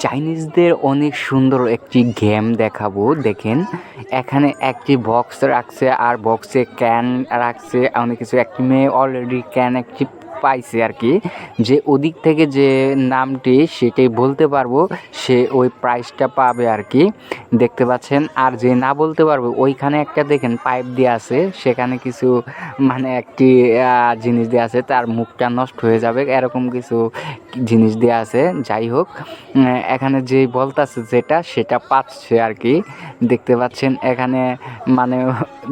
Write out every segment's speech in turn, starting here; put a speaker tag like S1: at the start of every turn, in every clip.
S1: চাইনিজদের অনেক সুন্দর একটি গেম দেখাবো। দেখেন এখানে একটি বক্স রাখছে আর বক্সে ক্যান রাখছে অনেক কিছু। একটি মেয়ে অলরেডি ক্যান একটি পাইছে আর কি, যে ওদিক থেকে যে নামটি সেটাই বলতে পারবো সে ওই প্রাইজটা পাবে আর কি, দেখতে পাচ্ছেন। আর যে না বলতে পারবে ওইখানে একটা দেখেন পাইপ দিয়ে আছে, সেখানে কিছু মানে একটি জিনিস দিয়ে আছে, তার মুখটা নষ্ট হয়ে যাবে এরকম কিছু জিনিস দেওয়া আছে। যাই হোক, এখানে যেই বলতাছে যেটা সেটা পাচ্ছে আর কি, দেখতে পাচ্ছেন। এখানে মানে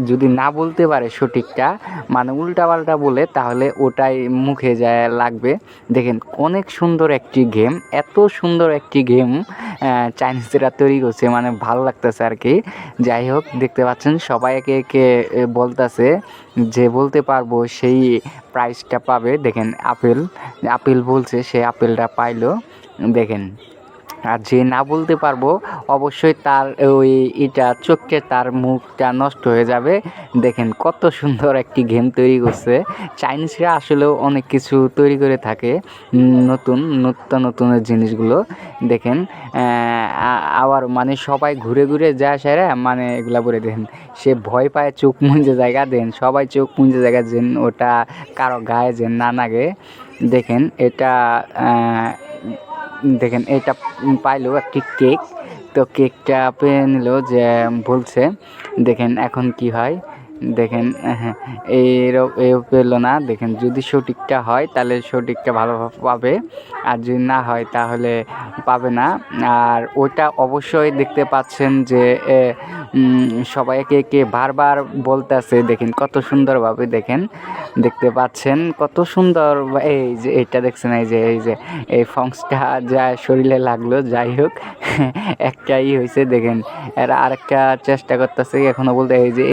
S1: যদি না বলতে পারে সঠিকটা, মানে উল্টাপাল্টা বলে, তাহলে ওটাই মুখে যায় লাগবে। দেখেন অনেক সুন্দর একটি গেম, এত সুন্দর একটি গেম চাইনিজরা তৈরি করছে, মানে ভালো লাগতেছে আর কি। যাই হোক, দেখতে পাচ্ছেন সবাই একে একে বলতেছে, যে বলতে পারবো সেই প্রাইজটা পাবে। দেখেন আপেল বলছে, সে আপেলটা পাইলো। দেখেন, আর যে না বলতে পারবো অবশ্যই তার ওই চোখে তার মুখটা নষ্ট হয়ে যাবে। দেখেন কত সুন্দর একটি গেম তৈরি করছে। চাইনিজরা আসলেও অনেক কিছু তৈরি করে থাকে, নতুন জিনিসগুলো। দেখেন আবার মানে সবাই ঘুরে ঘুরে যায় সেরা, মানে এগুলা বলে দেখেন সে ভয় পায়, চোখ মুঞ্জে জায়গা দেন, সবাই চোখ মুঞ্জে জায়গা যেন ওটা কারো গায়ে যেন না লাগে। দেখেন দেখেন এটা পাইলো একটি কেক, তো কেকটা পেয়ে নিল, যে বলছে দেখেন এখন কি হয়। দেখেন হ্যাঁ, এও পেলো না। দেখেন যদি সঠিকটা হয় তাহলে সঠিকটা ভালো পাবে, আর যদি না হয় তাহলে পাবে না। আর ওটা অবশ্যই দেখতে পাচ্ছেন যে সবাইকে কে বারবার বলতেছে। দেখেন কত সুন্দরভাবে, দেখেন দেখতে পাচ্ছেন কত সুন্দর। এই যে এটা দেখছেন, এই যে এই ফংসটা যা শরীরে লাগলো। যাই হোক একটাই হয়েছে। দেখেন এরা আরেকটা চেষ্টা করতেছে এখনো বলতে, এই যে